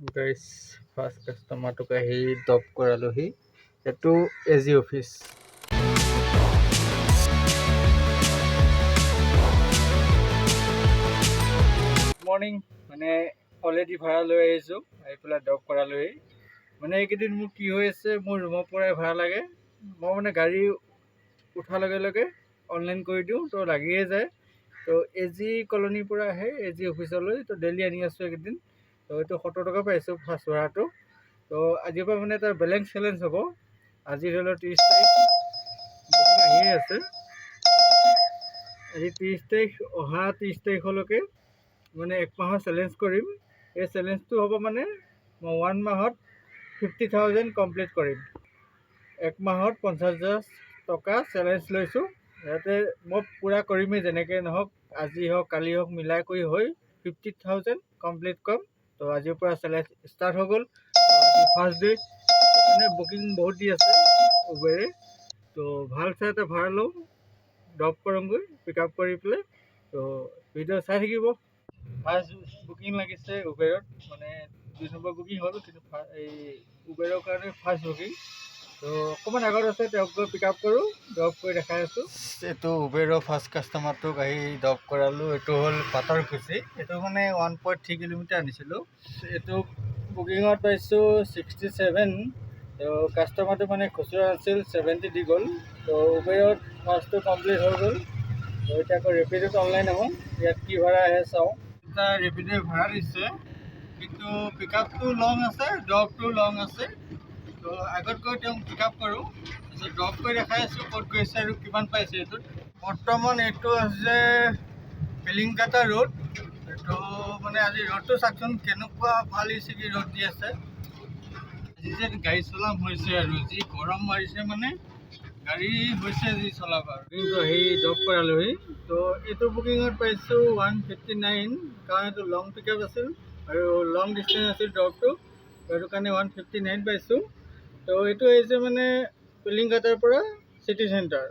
Guys first কাষ্টমাৰটোক আহি drop কৰালোহি। এইটো AG office. Morning মানে অলৰেডি ভাড়া লৈ আহিছোঁ, আহি পেলাই ড্ৰপ কৰালোহি। মানে এইকেইদিন মোৰ কি হৈ আছে, মোৰ ৰুমৰ পৰাই ভাড়া লাগে। মই মানে গাড়ী উঠাৰ লগে লগে অনলাইন কৰি দিওঁ, তো লাগিয়ে যায়। তো এজি কলনীৰ পৰা আহে এজি অফিচলৈ, তো ডেইলি আনি আছোঁ এইকেইদিন। তো এইটো 70 টকা পাইছোঁ ফাৰ্ষ্ট ভাড়াটো। তো আজিৰ পৰা মানে এটা বেলেঞ্চ চেলেঞ্জ হ'ব। আজি ধৰি লওক 30 তাৰিখ, বুকিং আহিয়ে আছে। আজি 30 তাৰিখ, অহা 30 তাৰিখলৈকে মানে 1 মাহৰ চেলেঞ্জ কৰিম। এই চেলেঞ্জটো হ'ব মানে মই 1 মাহত 50,000 কমপ্লিট কৰিম। 1 মাহত 50,000 টকা চেলেঞ্জ লৈছোঁ। যাতে মই পূৰা কৰিমেই, যেনেকৈ নহওক, আজি হওক কালি হওক মিলাই কৰি হৈ 50,000 কমপ্লিট কৰিম। তো আজিৰ পৰা চেলেঞ্জ ষ্টাৰ্ট হৈ গ'ল। আজি ফাৰ্ষ্ট ডে, মানে বুকিং বহুত দি আছে উবেৰে। তো ভাল চাই এটা ভাড়া লওঁ, ড্ৰপ কৰোঁগৈ, পিক আপ কৰি পেলাই। তো ভিডিঅ' চাই থাকিব। ফাৰ্ষ্ট বুকিং লাগিছে উবেৰত, মানে 2 নম্বৰ বুকিং হ'ল, কিন্তু এই উবেৰৰ কাৰণে ফাৰ্ষ্ট বুকিং। তো অকণমান আগত আছে, তেওঁক গৈ পিক আপ কৰোঁ, ড্ৰপ কৰি দেখাই আছোঁ। এইটো উবেৰৰ ফাৰ্ষ্ট কাষ্টমাৰটোক আহি ড্ৰপ কৰালোঁ। এইটো হ'ল পাতৰকুছি। এইটো মানে 1.3 কিলোমিটাৰ আনিছিলোঁ। এইটো বুকিঙত পাইছোঁ 67। তো কাষ্টমাৰটো মানে খুচুৰা আছিল, 70 দি গ'ল। তো উবেৰত ফাৰ্ষ্টটো কমপ্লিট হৈ গ'ল। তো এতিয়া আকৌ ৰেপিডত অনলাইন আহোঁ, ইয়াত কি ভাড়া আহে চাওঁ। এটা ৰেপিডে ভাড়া দিছে, কিন্তু পিক আপটো লং আছে, ড্ৰপটো লং আছে। তো আগত গৈ তেওঁক পিক আপ কৰোঁ, তাৰপিছত ড্ৰপ কৰি দেখাই আছোঁ ক'ত গৈছে আৰু কিমান পাইছে এইটোত। বৰ্তমান এইটো আছে বেলিংকাটা ৰোড। এইটো মানে আজি ৰ'দটো চাওকচোন কেনেকুৱা ফালি ছিগি ৰ'দ দি আছে। আজি যে গাড়ী চলাম হৈছে আৰু যি গৰম মাৰিছে, মানে গাড়ী হৈছে যি চলাব আৰু। কিন্তু আহি ড্ৰপ কৰালোহি। তো এইটো বুকিঙত পাইছোঁ 159, কাৰণ এইটো লং পিক আপ আছিল আৰু লং ডিষ্টেঞ্চ আছিল ড্ৰপটো। তো সেইটো কাৰণে 159 পাইছোঁ। তো এইটো আহিছে মানে বেলিংকাটাৰ পৰা চিটি চেণ্টাৰ।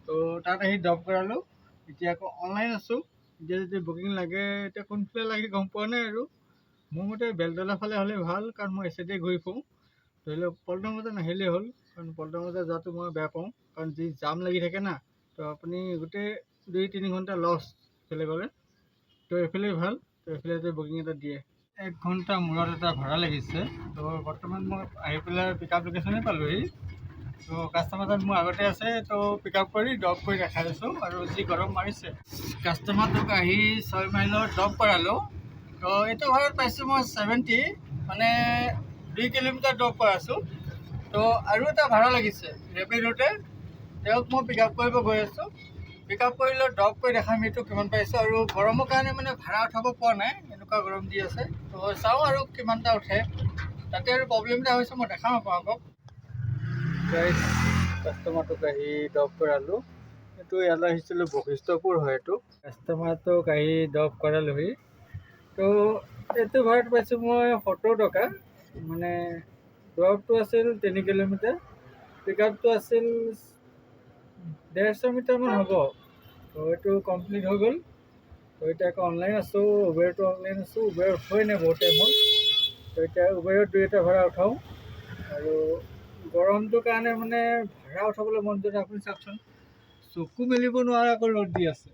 তো তাত আহি ড্ৰপ কৰালোঁ। এতিয়া আকৌ অনলাইন আছোঁ। এতিয়া যদি বুকিং লাগে, এতিয়া কোনফালে লাগে গম পোৱা নাই আৰু। মোৰ মতে বেলতলা ফালে হ'লে ভাল, কাৰণ মই এচিতে ঘূৰি ফুৰোঁ। ধৰি লওক পল্টন বজাৰ নাহিলেই হ'ল, কাৰণ পল্টন বজাৰ যোৱাটো মই বেয়া পাওঁ, কাৰণ যি জাম লাগি থাকে না। তো আপুনি গোটেই 2-3 ঘণ্টা লছ এইফালে গ'লে। তো এইফালেই ভাল। তো এইফালে যে বুকিং এটা দিয়ে, 1 ঘণ্টা মূৰত এটা ভাড়া লাগিছে। তো বৰ্তমান মই আহি পেলাই পিক আপ লোকেশ্যনে পালোহি। তো কাষ্টমাৰজন মোৰ আগতে আছে, তো পিক আপ কৰি ড্ৰপ কৰি দেখাই আছোঁ। আৰু যি গৰম মাৰিছে, কাষ্টমাৰটোক আহি 6 মাইলৰ ড্ৰপ কৰালোঁ। তো এইটো ভাড়াত পাইছোঁ মই 70, মানে 2 কিলোমিটাৰ ড্ৰপ কৰাইছোঁ। তো আৰু এটা ভাড়া লাগিছে ৰেপিডতে, তেওঁক মই পিক আপ কৰিব গৈ আছোঁ। পিক আপ কৰিলৈ ড্ৰপ কৰি দেখাম এইটো কিমান পাইছোঁ। আৰু গৰমৰ কাৰণে মানে ভাড়া উঠাব পৰা নাই, এনেকুৱা গৰম দি আছে। তো চাওঁ আৰু কিমানটা উঠে। তাতে আৰু প্ৰব্লেম এটা হৈছে, মই দেখাম আপোনালোকক। গাইজ কাষ্টমাৰটোক আহি ড্ৰপ কৰালোঁ। এইটো ইয়ালৈ আহিছিলোঁ, বশিষ্ঠপুৰ হয় এইটো। কাষ্টমাৰটোক আহি ড্ৰপ কৰালোহি। তো এইটো ভাড়াত পাইছোঁ মই 70 টকা। মানে ড্ৰপটো আছিল 3 কিলোমিটাৰ, পিক আপটো আছিল 150 মিটাৰমান হ'ব। তো এইটো কমপ্লিট হৈ গ'ল। তো এতিয়া আকৌ অনলাইন আছোঁ, উবেৰটো অনলাইন আছোঁ। উবেৰ উঠোৱাই নাই বহুত টাইম হ'ল। তো এতিয়া উবেৰত 2-এটা ভাড়া উঠাওঁ। আৰু গৰমটোৰ কাৰণে মানে ভাড়া উঠাবলৈ মন যোৱা নাই। আপুনি চাওকচোন, চকু মেলিব নোৱাৰাকৈ ৰ'দ দি আছে,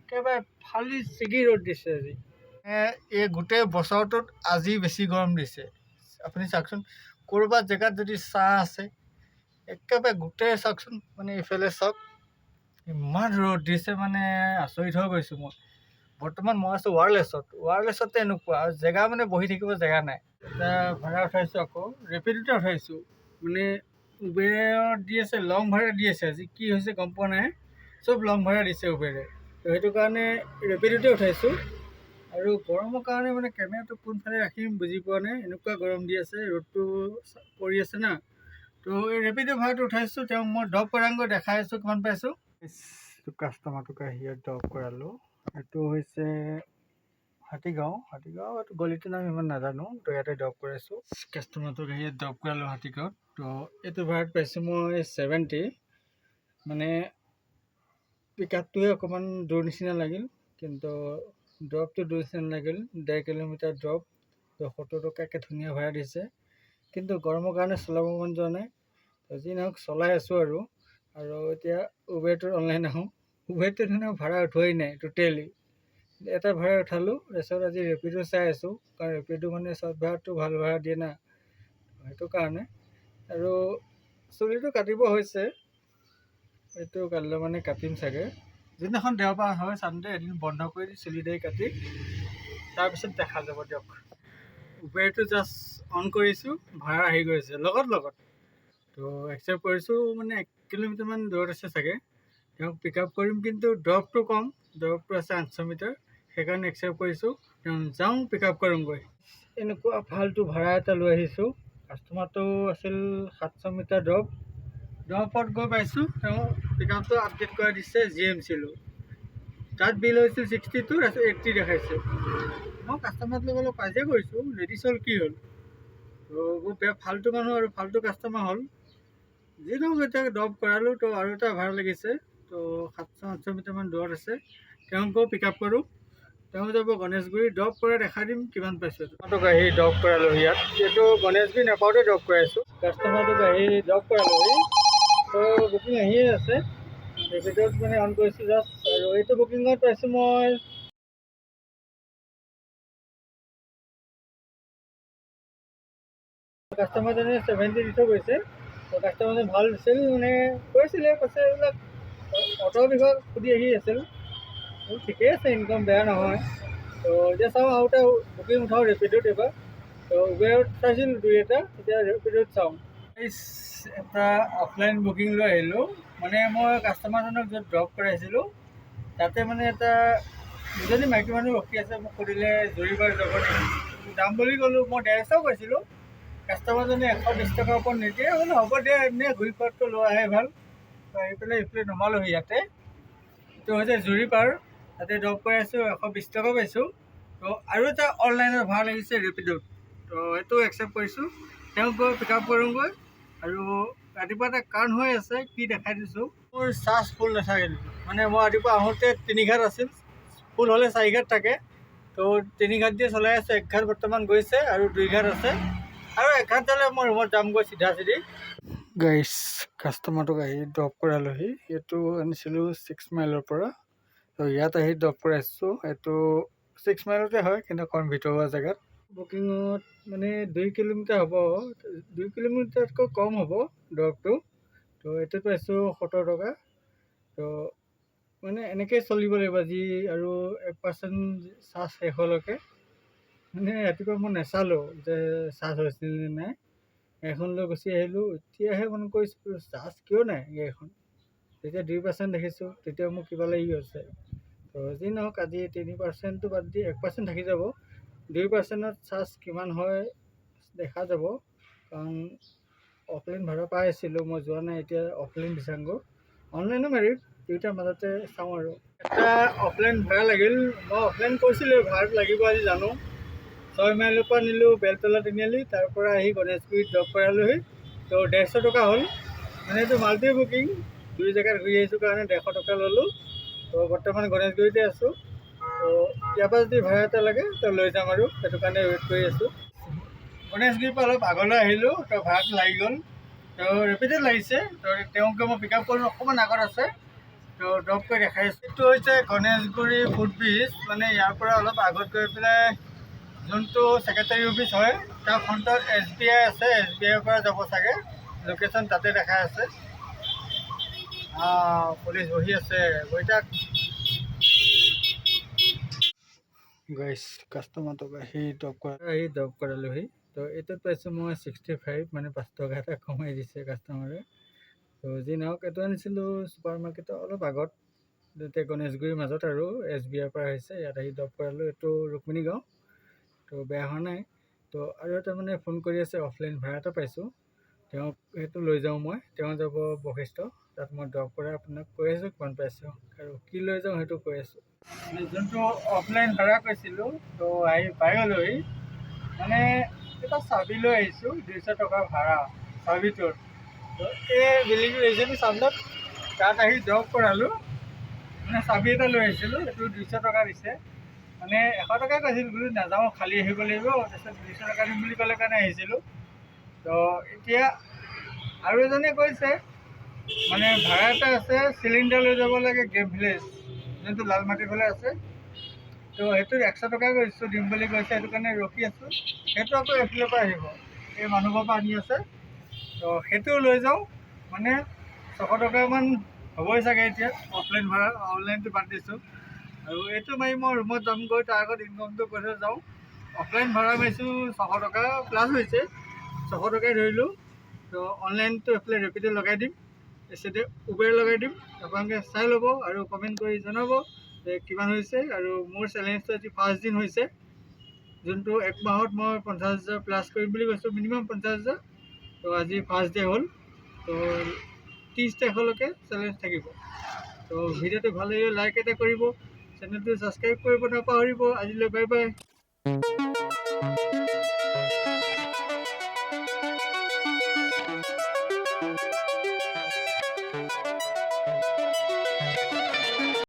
একেবাৰে ফালি ছিগি ৰ'দ দিছে আজি। এই গোটেই বছৰটোত আজি বেছি গৰম দিছে। আপুনি চাওকচোন, ক'ৰবাত জেগাত যদি ছাঁ আছে, একেবাৰে গোটেই চাওকচোন, মানে এইফালে চাওক, ইমান ৰ'দ দিছে, মানে আচৰিত হৈ গৈছোঁ মই। বৰ্তমান মই আছোঁ ৱাৰলেছতে এনেকুৱা, আৰু জেগা মানে বহি থাকিব জেগা নাই। এতিয়া ভাড়া উঠাইছোঁ, আকৌ ৰেপিডতে উঠাইছোঁ। মানে উবেৰত দি আছে, লং ভাড়া দি আছে। আজি কি হৈছে গম পোৱা নাই, চব লং ভাড়া দিছে উবেৰে। তো সেইটো কাৰণে ৰেপিডতে উঠাইছোঁ। আৰু গৰমৰ কাৰণে মানে কেমেৰাটো কোনফালে ৰাখিম বুজি পোৱা নাই, এনেকুৱা গৰম দি আছে, ৰ'দটো পৰি আছে না। তো এই ৰেপিডৰ ভাড়াটো উঠাইছোঁ, তেওঁক মই ড্ৰপ কৰাংগৈ, দেখাই আছোঁ কিমান পাইছোঁ। কাষ্টমাৰটোক আহি ড্ৰপ কৰালোঁ। এইটো হৈছে হাতীগাঁও। এইটো গলিটোৰ নাম ইমান নাজানো, তো ইয়াতে ড্ৰপ কৰাইছোঁ। কাষ্টমাৰটোক আহি ড্ৰপ কৰালোঁ হাতীগাঁৱত। তো এইটো ভাড়াত পাইছোঁ মই 70। মানে পিক আপটোৱে অকণমান দূৰ নিচিনা লাগিল, কিন্তু ড্ৰপটো দূৰ নিচিনা লাগিল। 1.5 কিলোমিটাৰ ড্ৰপ, তো 70 টকাকৈ ধুনীয়া ভাড়া দিছে, কিন্তু গৰমৰ কাৰণে চলাব মন যোৱা নাই। তো যি নহওক চলাই আছোঁ আৰু এতিয়া উবেৰটোত অনলাইন আহোঁ। উবেৰটো ধুনীয়া ভাড়া উঠোৱাই নাই ট'টেলি। এটা ভাড়া উঠালোঁ, তাৰপিছত আজি ৰেপিডো চাই আছোঁ, কাৰণ ৰেপিডো মানে চব ভাড়াটো ভাল ভাড়া দিয়ে না, সেইটো কাৰণে। আৰু চুলিটো কাটিব হৈছে, এইটো কাইলৈ মানে কাটিম চাগে। যিদিনাখন দেওবাৰ হয় চানডে এদিন বন্ধ কৰি দি চুলি দাড়ি কাটি তাৰপিছত দেখা যাব দিয়ক। উবেৰটো জাষ্ট অন কৰিছোঁ, ভাড়া আহি গৈছে লগত। তো একচেপ্ট কৰিছোঁ, মানে 1 কিলোমিটাৰমান দূৰত আছে চাগে। তেওঁক পিক আপ কৰিম, কিন্তু ড্ৰপটো কম, ড্ৰপটো আছে 800 মিটাৰ, সেইকাৰণে একচেপ্ট কৰিছোঁ। তেওঁ যাওঁ পিক আপ কৰোঁগৈ। এনেকুৱা ফাল্টু ভাড়া এটা লৈ আহিছোঁ। কাষ্টমাৰটো আছিল 700 মিটাৰ ড্ৰপত গৈ পাইছোঁ। তেওঁ পিক আপটো আপডেট কৰাই দিছে GMC-লৈ। তাত বিল হৈছিল 62, তাৰপিছত 80 দেখাইছে। মই কাষ্টমাৰটোৰ লগত কাজিয়া কৰিছোঁ, লেডিছ হ'ল কি হ'ল। তো বহুত বেয়া ফাল্টু মানুহ আৰু ফাল্টু কাষ্টমাৰ হ'ল। যি নহওক এতিয়া ড্ৰপ কৰালোঁ, তো আৰু এটা ভাড়া লাগিছে। তো 700-800 মিটাৰমান দূৰত আছে, তেওঁক গৈ পিক আপ কৰোঁ। তেওঁ যাব গণেশগুৰি, ড্ৰপ কৰা দেখাই দিম কিমান পাইছোঁ। কাষ্টমাৰটোক আহি ড্ৰপ কৰালোহি ইয়াত, এইটো গণেশগুৰি নাপাওঁতে ড্ৰপ কৰাইছোঁ। কাষ্টমাৰটোক আহি ড্ৰপ কৰালোহি। তো বুকিং আহিয়ে আছে, ৰেপিডত মানে অন কৰিছোঁ জাষ্ট। আৰু এইটো বুকিঙত পাইছোঁ মই কাষ্টমাৰজনে 70 দি থৈ গৈছে। তো কাষ্টমাৰজনে ভাল দিছিল, মানে কৈছিলে এইবিলাক অটো বিষয়ে সুধি আহি আছিল। ঠিকেই আছে, ইনকাম বেয়া নহয়। তো এতিয়া চাওঁ আৰু এটা বুকিং উঠাওঁ ৰেপিডত এবাৰ। তো উবেৰত চাইছিলোঁ 2-এটা, এতিয়া ৰেপিডত চাওঁ। এটা অফলাইন বুকিং লৈ আহিলোঁ, মানে মই কাষ্টমাৰজনক য'ত ড্ৰপ কৰাইছিলোঁ তাতে মানে এটা দুজনী মাইকী মানুহ ৰখি আছে। মোক সুধিলে জুৰিবাৰ যাব নেকি, যাম বুলি ক'লোঁ। মই 150 কৈছিলোঁ, কাষ্টমাৰজনে 120 টকাৰ ওপৰত নিদিয়ে। বোলো হ'ব দে, এনেই ঘূৰি ফুৰাতকৈ লৈ আহে ভাল। আহি পেলাই এইফালে নমালোহি ইয়াতে। এইটো হৈছে জুৰিপাৰ, তাতে ড্ৰপ কৰি আছোঁ, 120 টকা পাইছোঁ। তো আৰু এটা অনলাইনত ভাড়া লাগিছে ৰেপিডত, তো সেইটো একচেপ্ট কৰিছোঁ। তেওঁক গৈ পিক আপ কৰোঁগৈ। আৰু ৰাতিপুৱা এটা কাৰণ হৈ আছে, কি দেখাই দিছোঁ। মোৰ চাৰ্জ ফুল নাথাকিল, মানে মই ৰাতিপুৱা আহোঁতে 3 ঘাট আছিল, ফুল হ'লে 4 ঘাট থাকে। তো 3 ঘাট দিয়ে চলাই আছোঁ, 1 ঘাট বৰ্তমান গৈছে আৰু 2 ঘাট আছে। আৰু 1 ঘাট যালে মই ৰুমত যামগৈ চিধা। গাইছ, কাষ্টমাৰটোক আহি ড্ৰপ কৰালোহি। এইটো আনিছিলোঁ 6 মাইলৰ পৰা। তো ইয়াত আহি ড্ৰপ কৰাইছোঁ। এইটো 6 মাইলতে হয়, কিন্তু অকণ ভিতৰুৱা জেগাত। বুকিঙত মানে 2 কিলোমিটাৰ হ'ব, 2 কিলোমিটাৰতকৈ কম হ'ব ড্ৰপটো। তো এইটোত পাইছোঁ 70 টকা। তো মানে এনেকৈ চলিব লাগিব যি, আৰু 1% চাৰ্জ শেষ হোৱালৈকে। মানে ৰাতিপুৱা মই নাচালোঁ যে চাৰ্জ হৈছিল নে নাই, গাড়ীখন লৈ গুচি আহিলোঁ। এতিয়াহে মন কৰিছোঁ চাৰ্জ কিয় নাই গাড়ীখন। তেতিয়া 2% দেখিছোঁ, তেতিয়া মোক কিবা লাগি গৈছে। তো যি নহওক, আজি 3%টো বাদ দি 1% থাকি যাব। 2%ত চাৰ্জ কিমান হয় দেখা যাব, কাৰণ অফলাইন ভাড়া পাই আছিলোঁ, মই যোৱা নাই। এতিয়া অফলাইন বিচাৰোঁগৈ, অনলাইনো মাৰিম, দুয়োটাৰ মাজতে চাওঁ। আৰু এটা অফলাইন ভাড়া লাগিল। মই অফলাইন কৈছিলোঁ ভাড়াটো লাগিব আজি জানো। 6 মাইলৰ পৰা নিলোঁ বেলতলা তিনিআলি, তাৰ পৰা আহি গণেশগুৰিত ড্ৰপ কৰালোহি। তো 150 টকা হ'ল, মানে এইটো মাল্টি বুকিং, 2 জেগাত ঘূৰি আহিছোঁ কাৰণে 150 টকা ল'লোঁ। তো বৰ্তমান গণেশগুৰিতে আছোঁ। তো ইয়াৰ পৰা যদি ভাড়া এটা লাগে তো লৈ যাম, আৰু সেইটো কাৰণে ৱেইট কৰি আছোঁ। গণেশগুৰিৰ পৰা অলপ আগলৈ আহিলোঁ, তো ভাড়াটো লাগি গ'ল। তো ৰেপিডত লাগিছে। তো তেওঁক মই পিক আপ কৰোঁ, অকণমান আগত আছে। তো ড্ৰপ কৰি দেখাই আছোঁ। এইটো হৈছে গণেশগুৰি ফুটব্ৰিজ, মানে ইয়াৰ পৰা অলপ আগত গৈ পেলাই যোনটো ছেক্ৰেটাৰী অফিচ হয়, তাৰ ফ্ৰণ্টত SBI আছে। SBIৰ পৰা যাব চাগে, লোকেশ্যন তাতে দেখাই আছে। পুলিচ বহি আছে, গৈ থাক। গাইছ, কাষ্টমাৰটোক আহি ড্ৰপ কৰালোহি। তো এইটোত পাইছোঁ মই 65, মানে 5 টকা এটা কমাই দিছে কাষ্টমাৰে। তো যি নহওক, এইটো আনিছিলোঁ ছুপাৰ মাৰ্কেটৰ অলপ আগত, এতিয়া গণেশগুৰিৰ মাজত, আৰু SBIৰ পৰা আহিছে। ইয়াত আহি ড্ৰপ কৰালোঁ। এইটো ৰুক্মিণী গাঁও। তো বেয়া হোৱা নাই। তো আৰু এটা মানে ফোন কৰি আছে, অফলাইন ভাড়া এটা পাইছোঁ, তেওঁক সেইটো লৈ যাওঁ মই। তেওঁ যাব বশিষ্ঠ, তাত মই ড্ৰপ কৰাই আপোনাক কৈ আছোঁ কিমান পাইছোঁ, আৰু কি লৈ যাওঁ সেইটো কৈ আছোঁ। যোনটো অফলাইন ভাড়া কৈছিলোঁ, তো আহি পাই গ'লোহি। মানে এটা চাবি লৈ আহিছোঁ, 200 টকা ভাড়া চাবিটোৰ। তো এই বিল্ডিংটো দেখিছেনে চামনত, তাত আহি ড্ৰপ কৰালোঁ। মানে চাবি এটা লৈ আহিছিলোঁ, সেইটো 200 টকা দিছে। মানে 100 টকা কৈছিল, বোলো নাযাওঁ খালী আহিব লাগিব, তাৰপিছত 200 টকা দিম বুলি ক'লে কাৰণে আহিছিলোঁ। তো এতিয়া আৰু এজনে কৈছে মানে ভাড়া এটা আছে, চিলিণ্ডাৰ লৈ যাব লাগে গেম ভিলেজ, যোনটো লালমাটিৰ ফালে আছে। তো সেইটোত 100 টকা কৈছোঁ দিম বুলি কৈছে, সেইটো কাৰণে ৰখি আছোঁ। সেইটো আকৌ এইফালৰ পৰা আহিব, এই মানুহৰ পৰা আনি আছে। তো সেইটো লৈ যাওঁ, মানে 600 টকামান হ'বই চাগে এতিয়া অফলাইন ভাড়া, অনলাইনটো বাদ দিছোঁ। আৰু এইটো মাৰি মই ৰুমত যামগৈ, তাৰ আগত ইনকমটো কৰি থৈ যাওঁ। অফলাইন ভাড়া মাৰিছোঁ 600 টকা প্লাছ হৈছে, 600 টকাই ধৰিলোঁ। তো অনলাইনটো এইফালে ৰেপিডো লগাই দিম, এচিতে উবেৰ লগাই দিম। আপোনালোকে চাই ল'ব আৰু কমেণ্ট কৰি জনাব যে কিমান হৈছে। আৰু মোৰ চেলেঞ্জটো আজি 5 দিন হৈছে, যোনটো 1 মাহত মই 50,000 প্লাছ কৰিম বুলি কৈছোঁ, মিনিমাম 50,000। তো আজি 5 ডে হ'ল, তো 30 তাৰিখলৈকে চেলেঞ্জ থাকিব। তো ভিডিঅ'টো ভাল লাগিলে লাইক এটা কৰিব, চেনেলটো ছাবস্ক্ৰাইব কৰিব নাপাহৰিব। আজিলৈ বাই বাই।